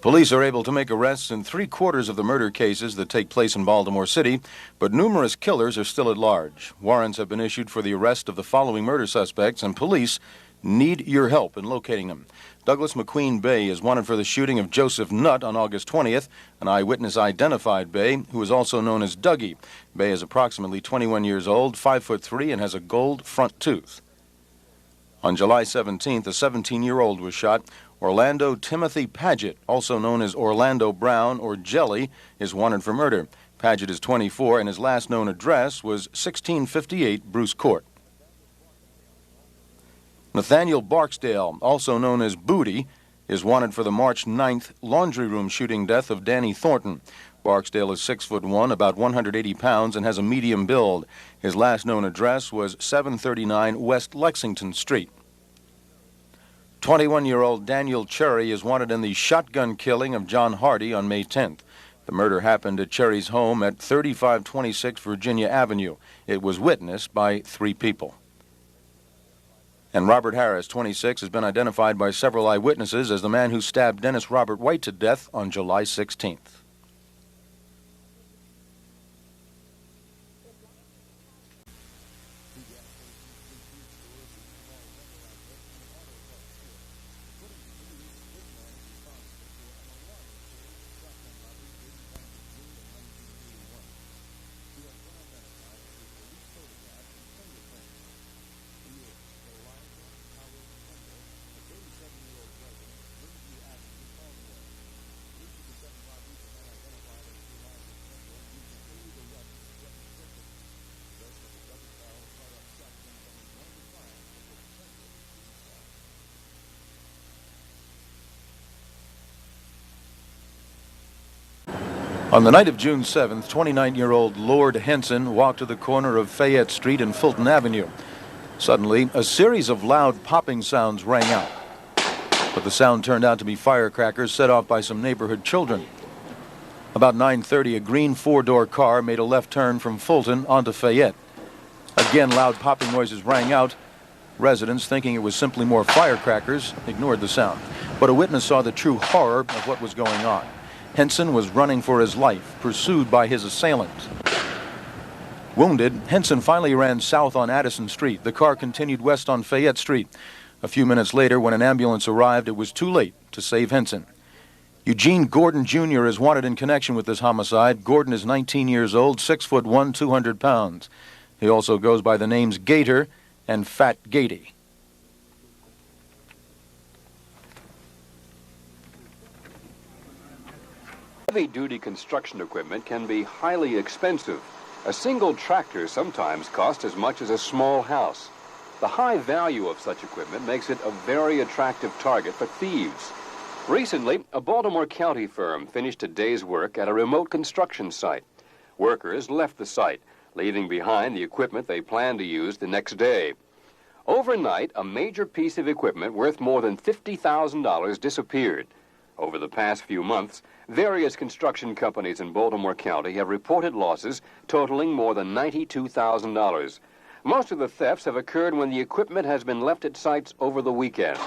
Police are able to make arrests in 3/4 of the murder cases that take place in Baltimore City, but numerous killers are still at large. Warrants have been issued for the arrest of the following murder suspects, and police need your help in locating them. Douglas McQueen Bay is wanted for the shooting of Joseph Nutt on August 20th. An eyewitness identified Bay, who is also known as Dougie. Bay is approximately 21 years old, 5'3", and has a gold front tooth. On July 17th, a 17-year-old was shot. Orlando Timothy Paget, also known as Orlando Brown or Jelly, is wanted for murder. Paget is 24, and his last known address was 1658 Bruce Court. Nathaniel Barksdale, also known as Booty, is wanted for the March 9th laundry room shooting death of Danny Thornton. Barksdale is 6'1", about 180 pounds, and has a medium build. His last known address was 739 West Lexington Street. 21-year-old Daniel Cherry is wanted in the shotgun killing of John Hardy on May 10th. The murder happened at Cherry's home at 3526 Virginia Avenue. It was witnessed by 3 people. And Robert Harris, 26, has been identified by several eyewitnesses as the man who stabbed Dennis Robert White to death on July 16th. On the night of June 7th, 29-year-old Lord Henson walked to the corner of Fayette Street and Fulton Avenue. Suddenly, a series of loud popping sounds rang out, but the sound turned out to be firecrackers set off by some neighborhood children. About 9:30, a green 4-door car made a left turn from Fulton onto Fayette. Again, loud popping noises rang out. Residents, thinking it was simply more firecrackers, ignored the sound, but a witness saw the true horror of what was going on. Henson was running for his life, pursued by his assailant. Wounded, Henson finally ran south on Addison Street. The car continued west on Fayette Street. A few minutes later, when an ambulance arrived, it was too late to save Henson. Eugene Gordon Jr. is wanted in connection with this homicide. Gordon is 19 years old, 6'1", 200 pounds. He also goes by the names Gator and Fat Gatey. Heavy-duty construction equipment can be highly expensive. A single tractor sometimes costs as much as a small house. The high value of such equipment makes it a very attractive target for thieves. Recently, a Baltimore County firm finished a day's work at a remote construction site. Workers left the site, leaving behind the equipment they planned to use the next day. Overnight, a major piece of equipment worth more than $50,000 disappeared. Over the past few months, various construction companies in Baltimore County have reported losses totaling more than $92,000. Most of the thefts have occurred when the equipment has been left at sites over the weekend.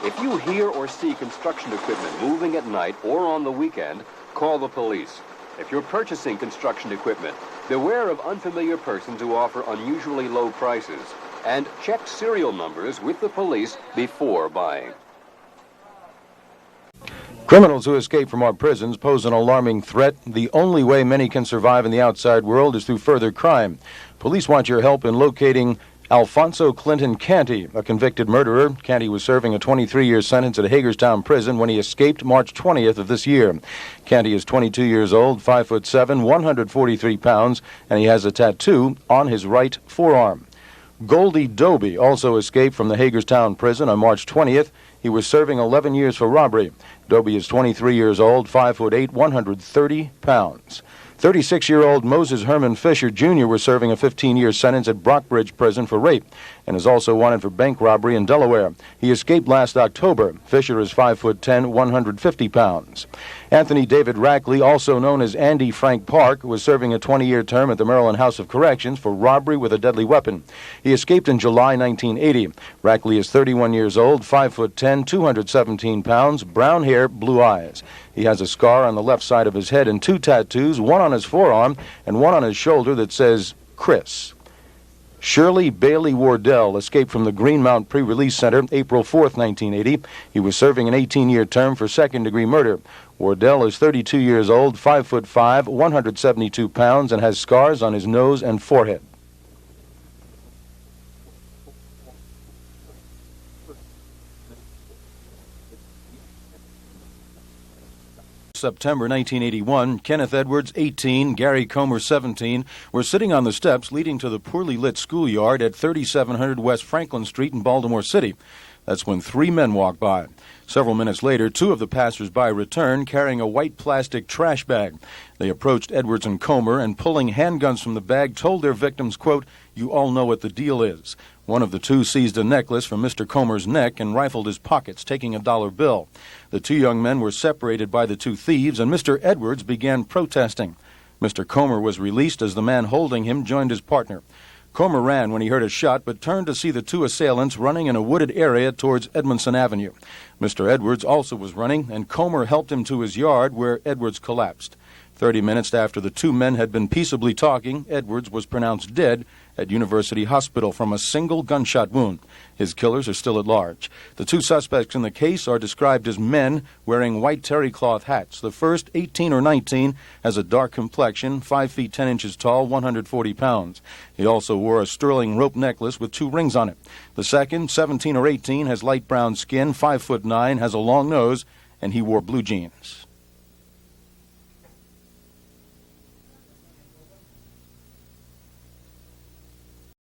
If you hear or see construction equipment moving at night or on the weekend, call the police. If you're purchasing construction equipment, beware of unfamiliar persons who offer unusually low prices, and check serial numbers with the police before buying. Criminals who escape from our prisons pose an alarming threat. The only way many can survive in the outside world is through further crime. Police want your help in locating Alfonso Clinton Canty, a convicted murderer. Canty was serving a 23-year sentence at Hagerstown Prison when he escaped March 20th of this year. Canty is 22 years old, 5'7", 143 pounds, and he has a tattoo on his right forearm. Goldie Doby also escaped from the Hagerstown Prison on March 20th. He was serving 11 years for robbery. Doby is 23 years old, 5'8", 130 pounds. 36-year-old Moses Herman Fisher, Jr. was serving a 15-year sentence at Brockbridge Prison for rape and is also wanted for bank robbery in Delaware. He escaped last October. Fisher is 5'10", 150 pounds. Anthony David Rackley, also known as Andy Frank Park, was serving a 20-year term at the Maryland House of Corrections for robbery with a deadly weapon. He escaped in July 1980. Rackley is 31 years old, 5'10", 217 pounds, brown hair, blue eyes. He has a scar on the left side of his head and 2 tattoos, one on his forearm and one on his shoulder that says Chris. Shirley Bailey Wardell escaped from the Greenmount Pre-Release Center April 4th, 1980. He was serving an 18-year term for second-degree murder. Wardell is 32 years old, 5'5", 172 pounds, and has scars on his nose and forehead. September 1981, Kenneth Edwards, 18, Gary Comer, 17, were sitting on the steps leading to the poorly lit schoolyard at 3700 West Franklin Street in Baltimore City. That's when 3 men walked by. Several minutes later, 2 of the passers-by returned carrying a white plastic trash bag. They approached Edwards and Comer and, pulling handguns from the bag, told their victims, quote, "You all know what the deal is." One of the 2 seized a necklace from Mr. Comer's neck and rifled his pockets, taking a dollar bill. The 2 young men were separated by the 2 thieves, and Mr. Edwards began protesting. Mr. Comer was released as the man holding him joined his partner. Comer ran when he heard a shot, but turned to see the 2 assailants running in a wooded area towards Edmondson Avenue. Mr. Edwards also was running, and Comer helped him to his yard, where Edwards collapsed. 30 minutes after the 2 men had been peaceably talking, Edwards was pronounced dead at University Hospital from a single gunshot wound. His killers are still at large. The 2 suspects in the case are described as men wearing white terry cloth hats. The first, 18 or 19, has a dark complexion, 5 feet 10 inches tall, 140 pounds. He also wore a sterling rope necklace with 2 rings on it. The second, 17 or 18, has light brown skin, 5'9", has a long nose, and he wore blue jeans.